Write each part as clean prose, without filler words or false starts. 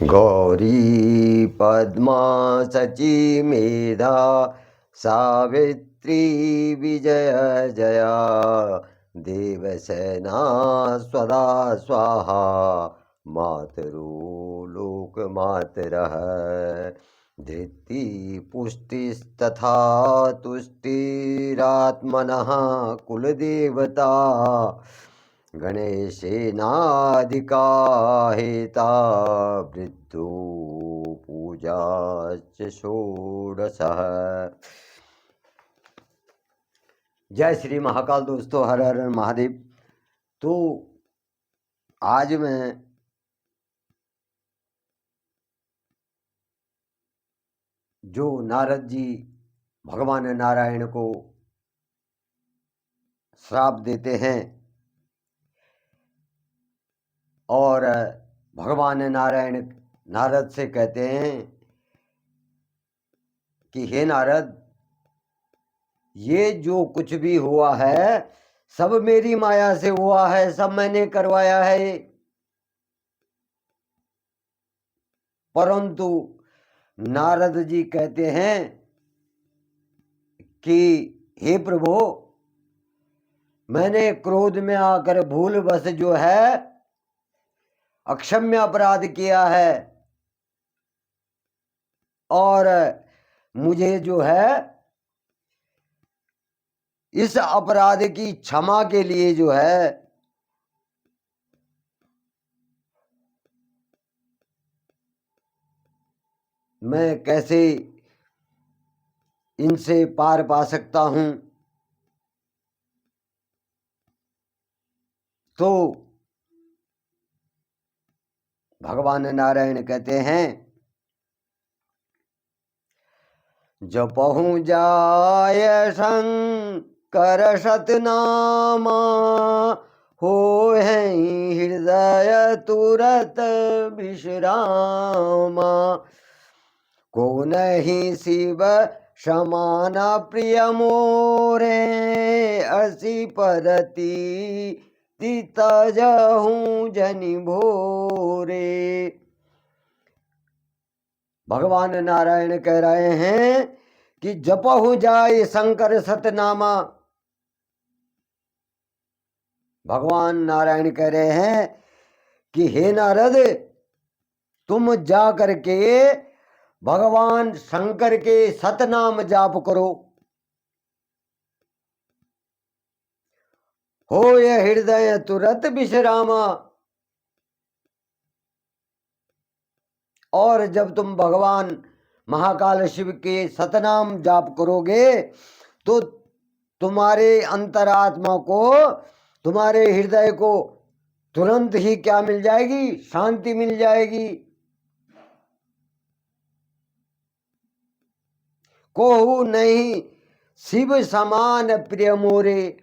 गौरी पद्मा सची मेधा सावित्री विजय जया देवसेना स्वदा स्वाहा मातरो लोकमातरः धृति पुष्टिस्तथा तुष्टिरात्मनः कुलदेवता गणेशेनाधिका हेता वृद्धो पूजाश्च षोडशः। जय श्री महाकाल। दोस्तों, हर हर महादेव। तो आज मैं जो नारद जी भगवान नारायण को श्राप देते हैं और भगवान नारायण नारद से कहते हैं कि हे नारद, ये जो कुछ भी हुआ है सब मेरी माया से हुआ है, सब मैंने करवाया है। परंतु नारद जी कहते हैं कि हे प्रभु, मैंने क्रोध में आकर भूलवश जो है अक्षम्य अपराध किया है और मुझे जो है इस अपराध की क्षमा के लिए जो है मैं कैसे इनसे पार पा सकता हूं। तो भगवान नारायण कहते हैं, जपहु जाय शंकर सतनामा हो है हृदय तुरत विश्रामा को नहीं शिव समान प्रिय मोरे असी परती तजहूँ जनि भोरे। भगवान नारायण कह रहे हैं कि जपहु जाए शंकर सतनामा। भगवान नारायण कह रहे हैं कि हे नारद, तुम जा करके भगवान शंकर के सतनाम जाप करो। हो ये हृदय तुरत विश्रामा। और जब तुम भगवान महाकाल शिव के सतनाम जाप करोगे तो तुम्हारे अंतरात्मा को, तुम्हारे हृदय को तुरंत ही क्या मिल जाएगी? शांति मिल जाएगी। कोहु नहीं शिव समान प्रिय मोरे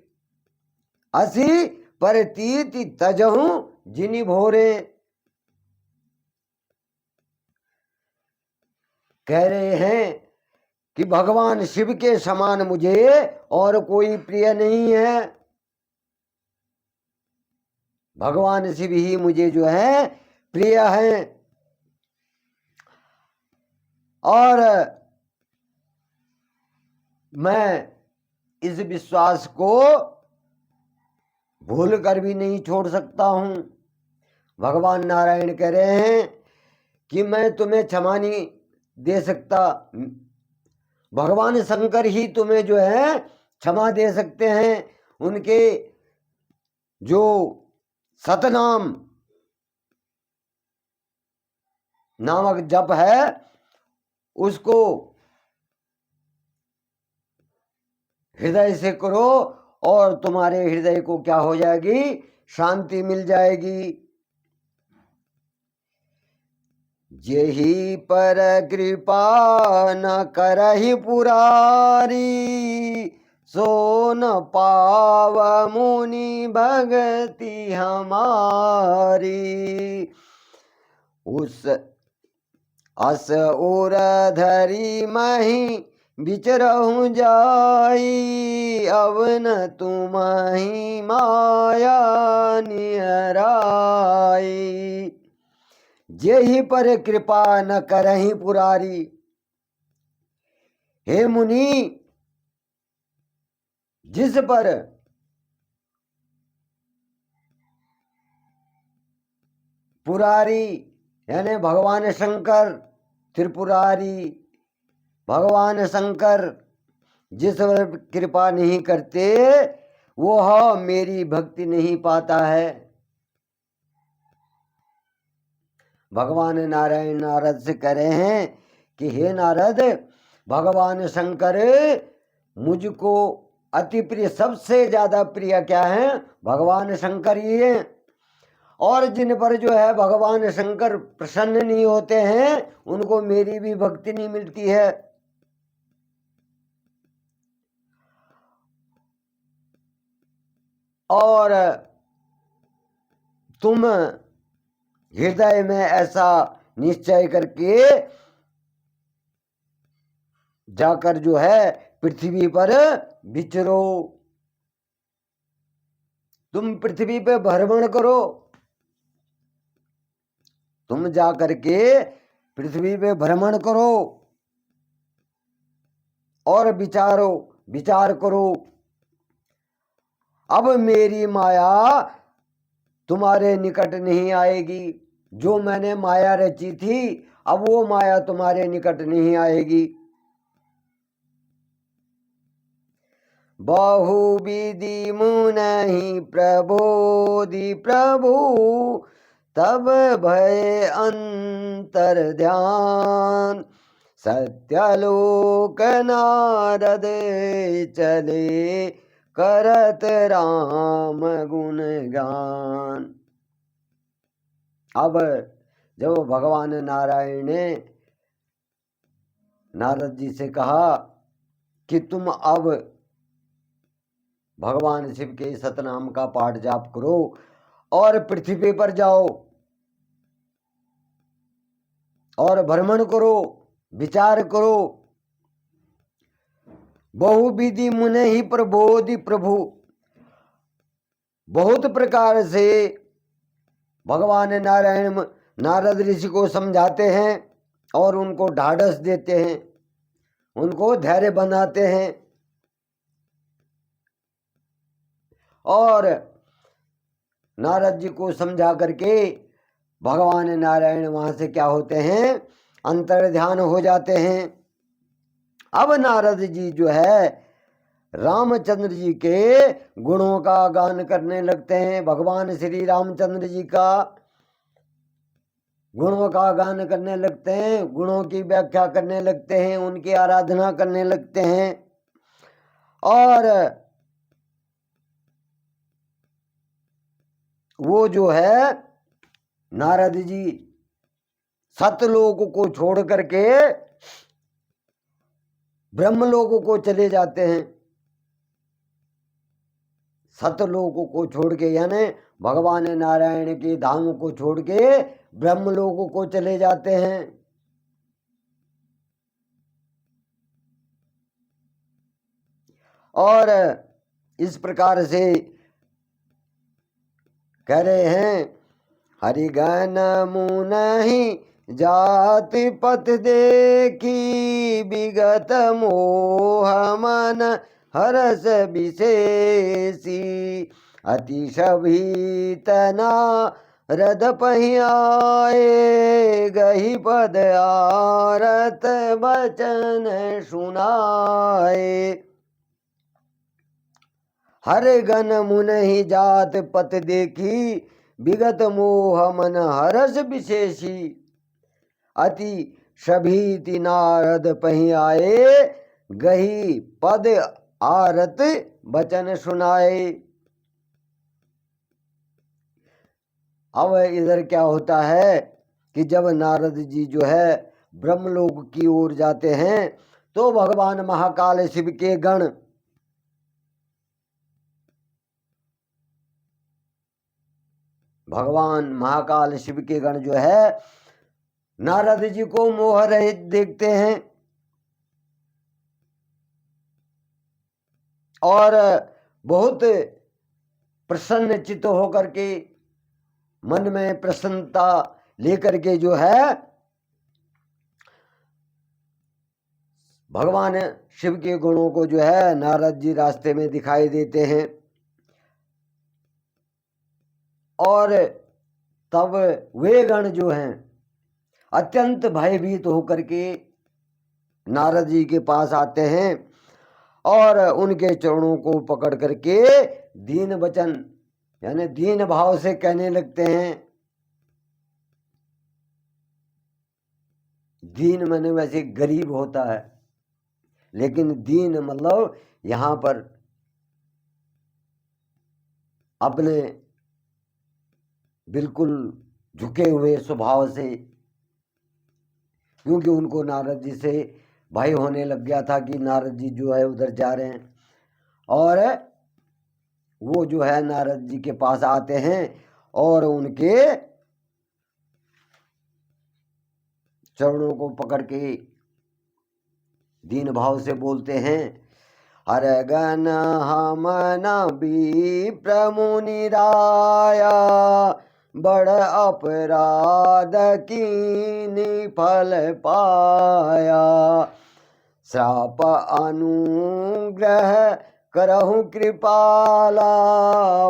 असी परतीति तजहूं जिनि भोरे। कह रहे हैं कि भगवान शिव के समान मुझे और कोई प्रिय नहीं है। भगवान शिव ही मुझे जो है प्रिय है। और मैं इस विश्वास को भूल कर भी नहीं छोड़ सकता हूं। भगवान नारायण कह रहे हैं कि मैं तुम्हें क्षमा नहीं दे सकता। भगवान शंकर ही तुम्हें जो है क्षमा दे सकते हैं। उनके जो सतनाम नामक जप है उसको हृदय से करो और तुम्हारे हृदय को क्या हो जाएगी? शांति मिल जाएगी। जेहि पर कृपा न करहि पुरारी सो न पाव मुनि भगति हमारी। उस अस उर धरी मही विचरहु जाई अवन तुम्हि माया निहराई। जे ही पर कृपा न करही पुरारी। हे मुनि, जिस पर पुरारी यानी भगवान शंकर, त्रिपुरारी भगवान शंकर जिस पर कृपा नहीं करते वो मेरी भक्ति नहीं पाता है। भगवान नारायण नारद से कह रहे हैं कि हे नारद, भगवान शंकर मुझको अति प्रिय, सबसे ज्यादा प्रिय क्या है? भगवान शंकर ही है। और जिन पर जो है भगवान शंकर प्रसन्न नहीं होते हैं उनको मेरी भी भक्ति नहीं मिलती है। और तुम हृदय में ऐसा निश्चय करके जाकर जो है पृथ्वी पर विचरो, तुम पृथ्वी पे भ्रमण करो, तुम जाकर के पृथ्वी पे भ्रमण करो और विचार करो। अब मेरी माया तुम्हारे निकट नहीं आएगी। जो मैंने माया रची थी अब वो माया तुम्हारे निकट नहीं आएगी। बहुविधि मुनहि प्रबोधि प्रभु, तब भय अंतर ध्यान। सत्यलोक नारद चले, करत राम गुण गान। अब जब भगवान नारायण ने नारद जी से कहा कि तुम अब भगवान शिव के सतनाम का पाठ जाप करो और पृथ्वी पर जाओ और भ्रमण करो, विचार करो। बहुविधि मुने ही प्रबोधि प्रभु, बहुत प्रकार से भगवान नारायण नारद ऋषि को समझाते हैं और उनको ढाढ़स देते हैं, उनको धैर्य बनाते हैं। और नारद जी को समझा करके भगवान नारायण वहां से क्या होते हैं? अंतर ध्यान हो जाते हैं। अब नारद जी जो है रामचंद्र जी के गुणों का गान करने लगते हैं। भगवान श्री रामचंद्र जी का गुणों का गान करने लगते हैं, गुणों की व्याख्या करने लगते हैं, उनकी आराधना करने लगते हैं। और वो जो है नारद जी सतलोक को छोड़ करके ब्रह्मलोक को चले जाते हैं। सतलोक को छोड़ के यानी भगवान नारायण के धाम को छोड़ के ब्रह्मलोक को चले जाते हैं। और इस प्रकार से कह रहे हैं, हरिगण मुनहि जात पथ देखी, विगत मोह मन हरस विशेषी। अति शोभितना रद पहियाए, गही पद आरत बचन सुनाए। हर गण मुनहि जात पथ देखी, विगत मोह मन हरस विशेषी। अति शोभित नारद पहि आए, गही पद आरत बचन सुनाए। अब इधर क्या होता है कि जब नारद जी जो है ब्रह्मलोक की ओर जाते हैं तो भगवान महाकाल शिव के गण भगवान महाकाल शिव के गण जो है नारद जी को मोह रहित देखते हैं और बहुत प्रसन्न चित्त होकर के मन में प्रसन्नता लेकर के जो है भगवान शिव के गुणों को जो है नारद जी रास्ते में दिखाई देते हैं। और तब वे गण जो हैं अत्यंत भयभीत होकर के नारद जी के पास आते हैं और उनके चरणों को पकड़ करके दीन वचन यानी दीन भाव से कहने लगते हैं। दीन माने वैसे गरीब होता है, लेकिन दीन मतलब यहां पर अपने बिल्कुल झुके हुए स्वभाव से, क्योंकि उनको नारद जी से भय होने लग गया था कि नारद जी जो है उधर जा रहे हैं। और वो जो है नारद जी के पास आते हैं और उनके चरणों को पकड़ के दीन भाव से बोलते हैं, हर गण हम न विप्र मुनि राया, बड़ अपराध कीनि फल पाया। श्राप अनुग्रह करहु कृपाला,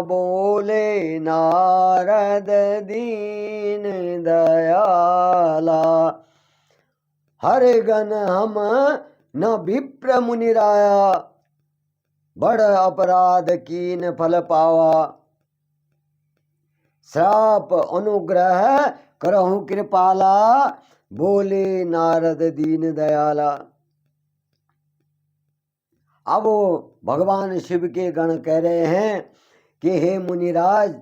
बोले नारद दीन दयाला। हर गण हम न विप्र मुनि राया, बड़ अपराध कीन फल पावा। श्राप अनुग्रह करहु कृपाला, बोले नारद दीन दयाला। अब वो भगवान शिव के गण कह रहे हैं कि हे मुनिराज,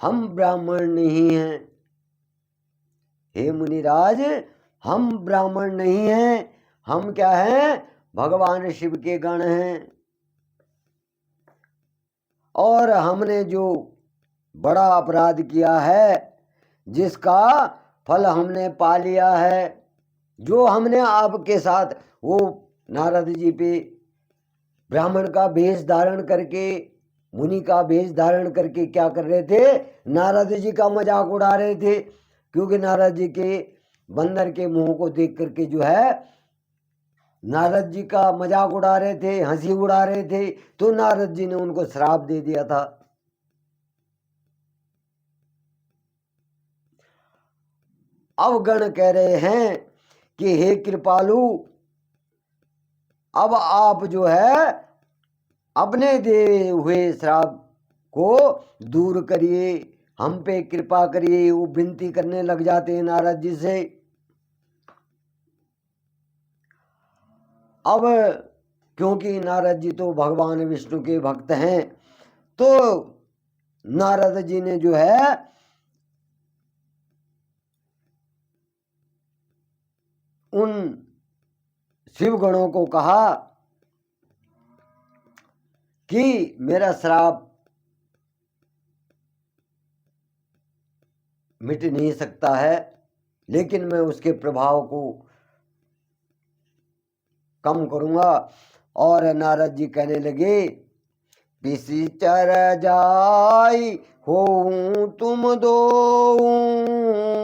हम ब्राह्मण नहीं हैं। हे मुनिराज, हम ब्राह्मण नहीं हैं, हम क्या हैं? भगवान शिव के गण हैं। और हमने जो बड़ा अपराध किया है, जिसका फल हमने पा लिया है, जो हमने आपके साथ वो नारद जी पे ब्राह्मण का वेश धारण करके, मुनि का वेश धारण करके क्या कर रहे थे? नारद जी का मजाक उड़ा रहे थे। क्योंकि नारद जी के बंदर के मुंह को देख करके जो है नारद जी का मजाक उड़ा रहे थे, हंसी उड़ा रहे थे, तो नारद जी ने उनको श्राप दे दिया था। अब गण कह रहे हैं कि हे कृपालु, अब आप जो है अपने दिए हुए श्राप को दूर करिए, हम पे कृपा करिए। वो विनती करने लग जाते हैं नारद जी से। अब क्योंकि नारद जी तो भगवान विष्णु के भक्त हैं, तो नारद जी ने जो है उन शिव गणों को कहा कि मेरा श्राप मिट नहीं सकता है, लेकिन मैं उसके प्रभाव को कम करूंगा। और नारद जी कहने लगे, पिसी चर जाई हो तुम दो,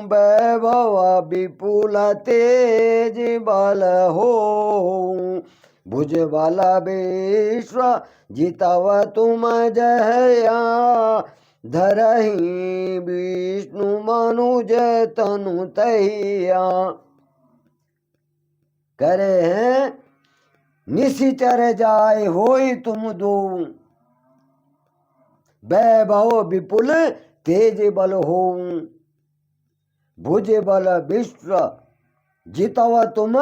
वैभव विपुल तेज बल हो, भुज बल विश्व जितव तुम जया, धरहि विष्णु मनुज तनु तैया। कह रहे हैं, निशिचर जाए होई तुम दो, वैभव विपुल तेज बल हो, भुज बल विश्व जितव तुम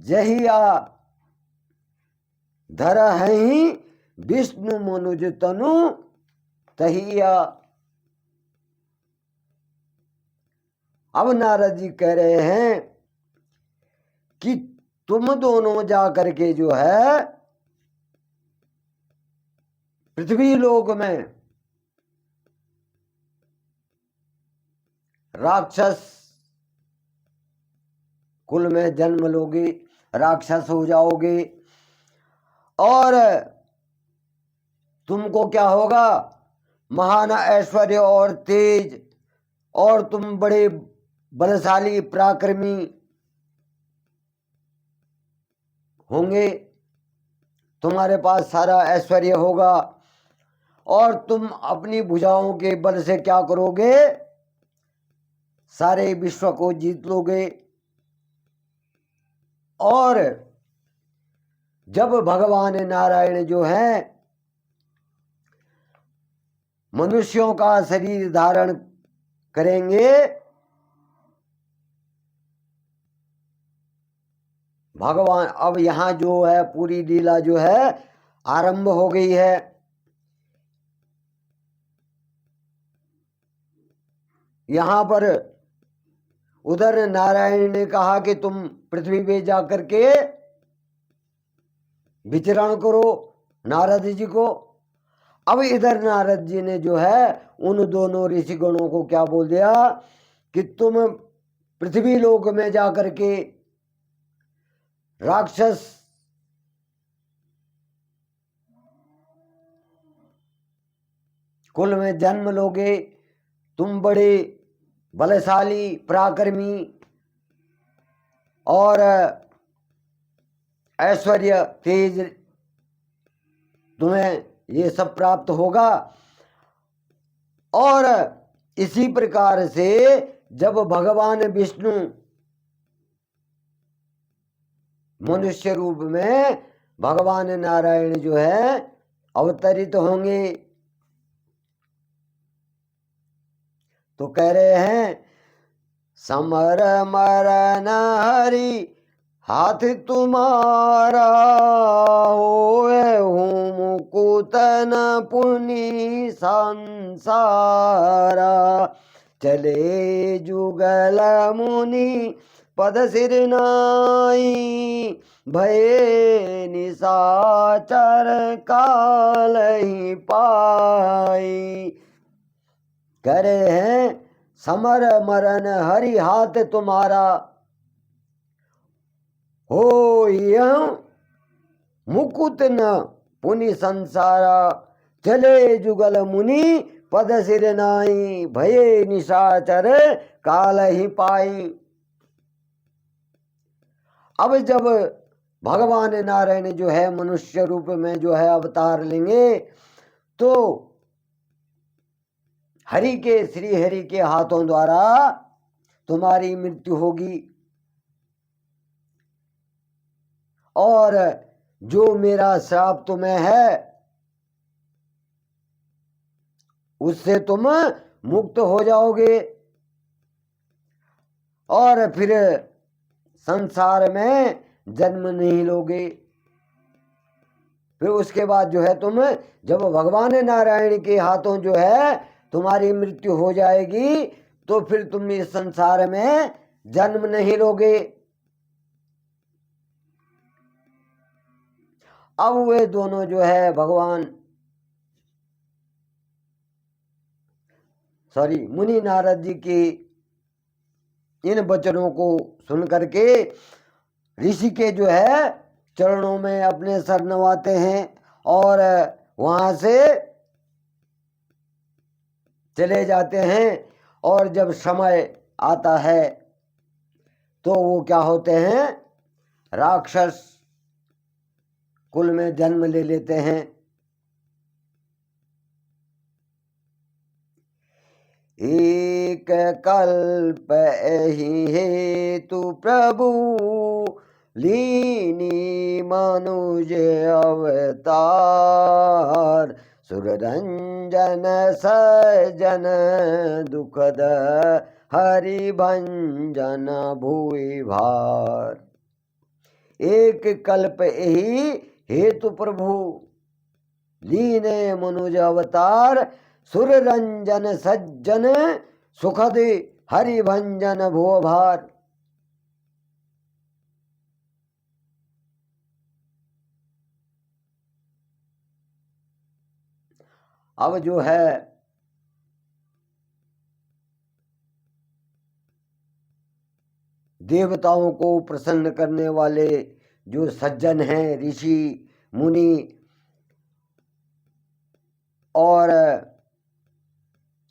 जहिया, धरहि विष्णु मनुज तनु तहिया। अब नारद जी कह रहे हैं कि तुम दोनों जा करके जो है पृथ्वी लोक में राक्षस कुल में जन्म लोगे, राक्षस हो जाओगे, और तुमको क्या होगा? महान ऐश्वर्य और तेज और तुम बड़े बलशाली पराक्रमी होंगे, तुम्हारे पास सारा ऐश्वर्य होगा और तुम अपनी भुजाओं के बल से क्या करोगे, सारे विश्व को जीत लोगे। और जब भगवान नारायण जो है मनुष्यों का शरीर धारण करेंगे, भगवान अब यहाँ जो है पूरी लीला जो है आरंभ हो गई है। यहाँ पर उधर नारायण ने कहा कि तुम पृथ्वी पे जाकर के विचरण करो नारद जी को। अब इधर नारद जी ने जो है उन दोनों ऋषिगणों को क्या बोल दिया कि तुम पृथ्वी लोक में जाकर के राक्षस कुल में जन्म लोगे, तुम बड़े बलशाली पराक्रमी और ऐश्वर्य तेज तुम्हें ये सब प्राप्त होगा। और इसी प्रकार से जब भगवान विष्णु मनुष्य रूप में भगवान नारायण जो है अवतरित होंगे, तो कह रहे हैं समर मरन हरि हाथ तुम्हारा, होए हूँ मुकुतन पुनि संसारा, चले जुगल मुनि पद सिर नाई, भये निशाचर काल ही पाई। कह रहे हैं समर मरन हरि हाथ तुम्हारा, हो यह मुकुत न पुनि संसारा, चले जुगल मुनि पद सिर नाई, भये निशाचर काल ही पाई। अब जब भगवान नारायण जो है मनुष्य रूप में जो है अवतार लेंगे, तो हरि के श्री हरि के हाथों द्वारा तुम्हारी मृत्यु होगी और जो मेरा श्राप तुम्हें है उससे तुम मुक्त हो जाओगे और फिर संसार में जन्म नहीं लोगे। फिर उसके बाद जो है तुम जब भगवान नारायण के हाथों जो है तुम्हारी मृत्यु हो जाएगी, तो फिर तुम इस संसार में जन्म नहीं लोगे। अब वे दोनों जो है भगवान मुनि नारद जी की इन वचनों को सुन करके ऋषि के जो है चरणों में अपने सर नवाते हैं और वहां से चले जाते हैं। और जब समय आता है तो वो क्या होते हैं, राक्षस कुल में जन्म ले लेते हैं। एक कल्प ही हेतु प्रभु लीनी मनुज अवतार, सुररंजन सजन दुखद हरि भंजन भुवि भार। एक कल्प ही हेतु प्रभु लीने मनुज अवतार, सुर रंजन सज्जन सुखद हरि भंजन भुव भार। अब जो है देवताओं को प्रसन्न करने वाले जो सज्जन हैं, ऋषि मुनि और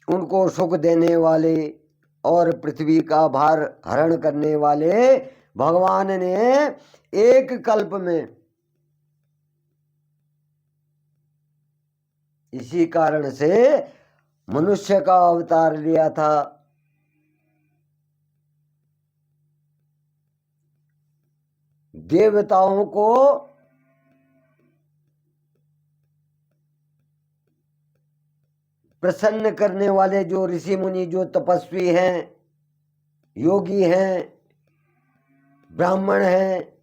उनको सुख देने वाले और पृथ्वी का भार हरण करने वाले भगवान ने एक कल्प में इसी कारण से मनुष्य का अवतार लिया था। देवताओं को प्रसन्न करने वाले जो ऋषि मुनि, जो तपस्वी हैं, योगी हैं, ब्राह्मण हैं,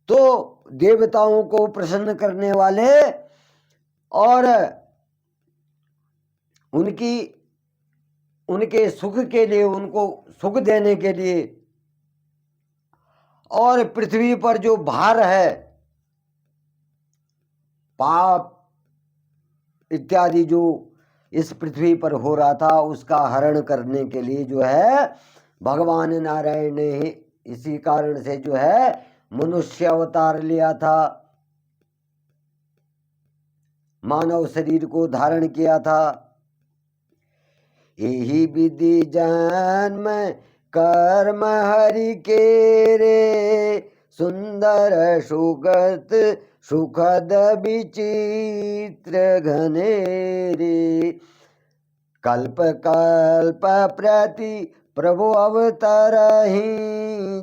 तो देवताओं को प्रसन्न करने वाले और उनके सुख के लिए, उनको सुख देने के लिए, और पृथ्वी पर जो भार है, पाप इत्यादि जो इस पृथ्वी पर हो रहा था, उसका हरण करने के लिए जो है भगवान नारायण ने इसी कारण से जो है मनुष्य अवतार लिया था, मानव शरीर को धारण किया था। यही विधि जन्म कर्म हरि के रे, सुंदर सुगत सुखद विचित्र घनेरे, कल्प कल्प प्रति प्रभु अवतरहि,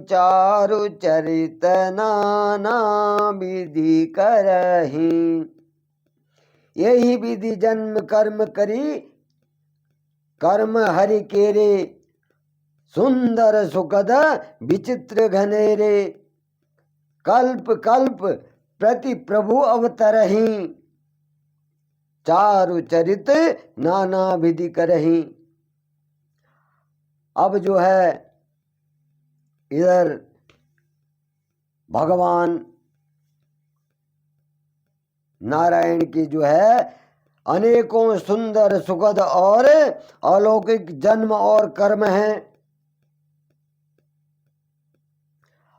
चारु चरित नाना विधि करहि। यही विधि जन्म कर्म करी, कर्म हरि केरे, सुंदर सुखद विचित्र घनेरे, कल्प कल्प प्रति प्रभु अवतरहि, चारु चरित नाना विधि करहि। अब जो है इधर भगवान नारायण की जो है अनेकों सुंदर सुखद और अलौकिक जन्म और कर्म हैं,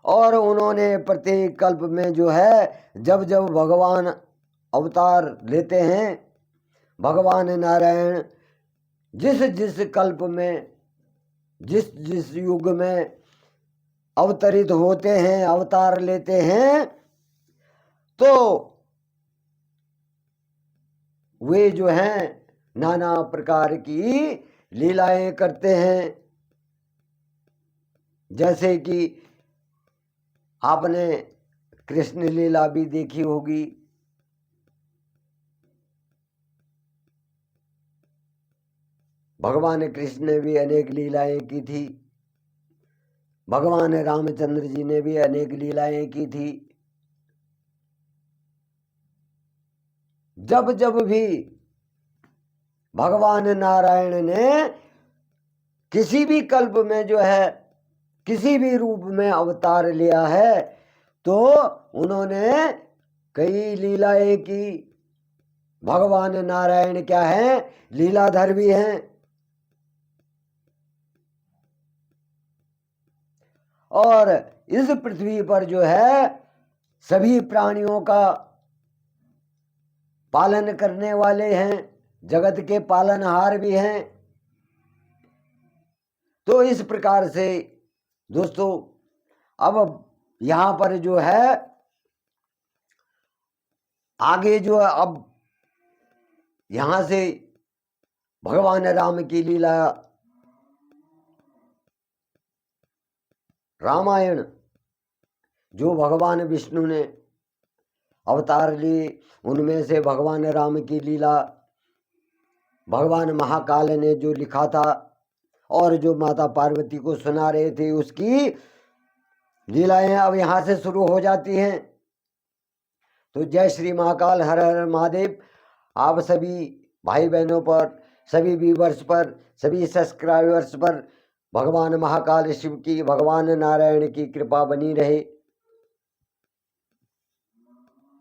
और उन्होंने प्रत्येक कल्प में जो है जब जब भगवान अवतार लेते हैं, भगवान नारायण जिस जिस कल्प में, जिस जिस युग में अवतरित होते हैं, अवतार लेते हैं, तो वे जो हैं नाना प्रकार की लीलाएं करते हैं। जैसे कि आपने कृष्ण लीला भी देखी होगी। भगवान कृष्ण ने भी अनेक लीलाएं की थी, भगवान रामचंद्र जी ने भी अनेक लीलाएं की थी। जब जब भी भगवान नारायण ने किसी भी कल्प में जो है किसी भी रूप में अवतार लिया है, तो उन्होंने कई लीलाएं की। भगवान नारायण क्या है, लीलाधर भी हैं। और इस पृथ्वी पर जो है सभी प्राणियों का पालन करने वाले हैं, जगत के पालनहार भी हैं। तो इस प्रकार से दोस्तों, अब यहाँ पर जो है आगे जो है, अब यहाँ से भगवान राम की लीला, रामायण जो भगवान विष्णु ने अवतार लिए, उनमें से भगवान राम की लीला भगवान महाकाल ने जो लिखा था और जो माता पार्वती को सुना रहे थे, उसकी लीलाएं अब यहाँ से शुरू हो जाती हैं। तो जय श्री महाकाल, हर हर महादेव। आप सभी भाई बहनों पर, सभी व्यूवर्स पर, सभी सब्सक्राइबर्स पर भगवान महाकाल शिव की, भगवान नारायण की कृपा बनी रहे।